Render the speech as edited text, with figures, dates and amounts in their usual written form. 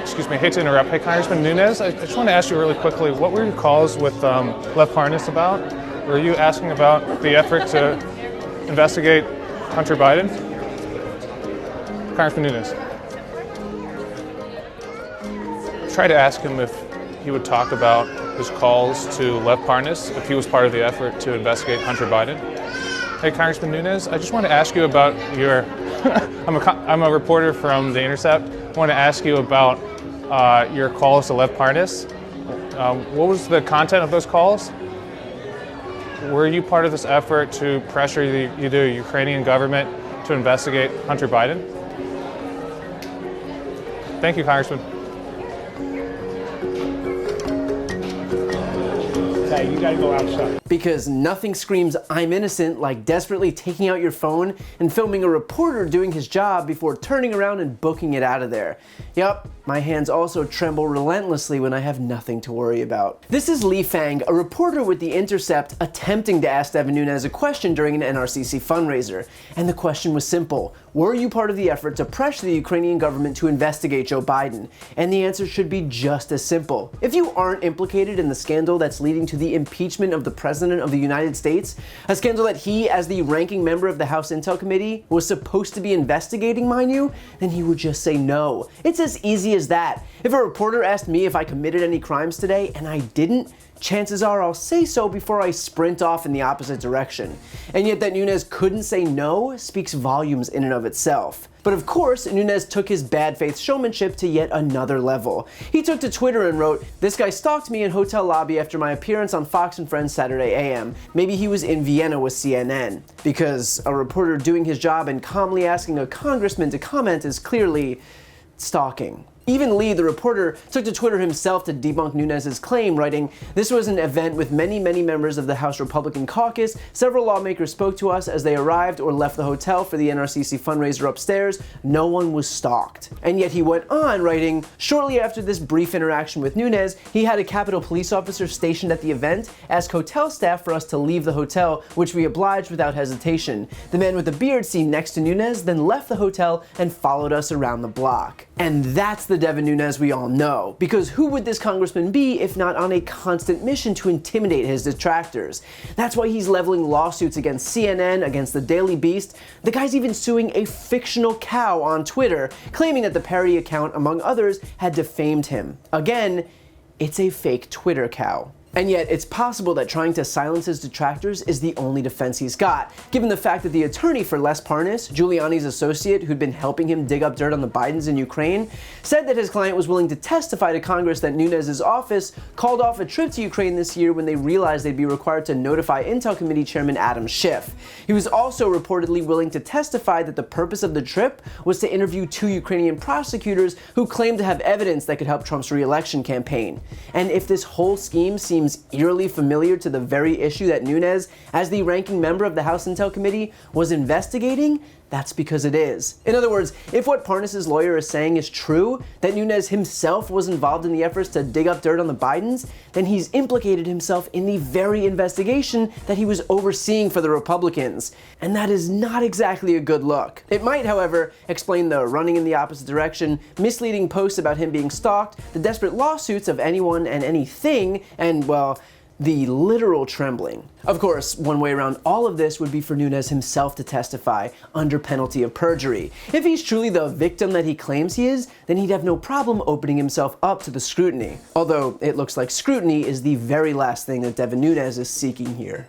Excuse me, I hate to interrupt. Hey, Congressman Nunes, I just want to ask you really quickly, what were your calls with Lev Parnas about? Were you asking about the effort to investigate Hunter Biden? Congressman Nunes. Try to ask him if he would talk about his calls to Lev Parnas, if he was part of the effort to investigate Hunter Biden. Hey, Congressman Nunes, I just want to ask you about your, I'm a reporter from The Intercept. I want to ask you about your calls to Lev Parnas. What was the content of those calls? Were you part of this effort to pressure the Ukrainian government to investigate Hunter Biden? Thank you, Congressman. Okay, you gotta go outside. Because nothing screams I'm innocent like desperately taking out your phone and filming a reporter doing his job before turning around and booking it out of there. Yup, my hands also tremble relentlessly when I have nothing to worry about. This is Lee Fang, a reporter with The Intercept, attempting to ask Devin Nunes a question during an NRCC fundraiser. And the question was simple: were you part of the effort to pressure the Ukrainian government to investigate Joe Biden? And the answer should be just as simple. If you aren't implicated in the scandal that's leading to the impeachment of the President of the United States, a scandal that he, as the ranking member of the House Intel Committee, was supposed to be investigating, mind you, then he would just say no. It's as easy as that. If a reporter asked me if I committed any crimes today and I didn't, chances are I'll say so before I sprint off in the opposite direction. And yet that Nunes couldn't say no speaks volumes in and of itself. But of course, Nunes took his bad faith showmanship to yet another level. He took to Twitter and wrote, "This guy stalked me in hotel lobby after my appearance on Fox and Friends Saturday AM. Maybe he was in Vienna with CNN." Because a reporter doing his job and calmly asking a congressman to comment is clearly stalking. Even Lee, the reporter, took to Twitter himself to debunk Nunes' claim, writing, "This was an event with many members of the House Republican caucus. Several lawmakers spoke to us as they arrived or left the hotel for the NRCC fundraiser upstairs. No one was stalked." And yet he went on, writing, "Shortly after this brief interaction with Nunes, he had a Capitol police officer stationed at the event ask hotel staff for us to leave the hotel, which we obliged without hesitation. The man with the beard seen next to Nunes then left the hotel and followed us around the block." And that's the Devin Nunes we all know, because who would this congressman be if not on a constant mission to intimidate his detractors? That's why he's leveling lawsuits against CNN, against the Daily Beast. The guy's even suing a fictional cow on Twitter, claiming that the parody account, among others, had defamed him. Again, it's a fake Twitter cow. And yet, it's possible that trying to silence his detractors is the only defense he's got, given the fact that the attorney for Les Parnas, Giuliani's associate who'd been helping him dig up dirt on the Bidens in Ukraine, said that his client was willing to testify to Congress that Nunes' office called off a trip to Ukraine this year when they realized they'd be required to notify Intel Committee Chairman Adam Schiff. He was also reportedly willing to testify that the purpose of the trip was to interview 2 Ukrainian prosecutors who claimed to have evidence that could help Trump's re-election campaign. And if this whole scheme seems eerily familiar to the very issue that Nunes, as the ranking member of the House Intel Committee, was investigating, that's because it is. In other words, if what Parnas' lawyer is saying is true, that Nunes himself was involved in the efforts to dig up dirt on the Bidens, then he's implicated himself in the very investigation that he was overseeing for the Republicans. And that is not exactly a good look. It might, however, explain the running in the opposite direction, misleading posts about him being stalked, the desperate lawsuits of anyone and anything, and, well, the literal trembling. Of course, one way around all of this would be for Nunes himself to testify under penalty of perjury. If he's truly the victim that he claims he is, then he'd have no problem opening himself up to the scrutiny. Although it looks like scrutiny is the very last thing that Devin Nunes is seeking here.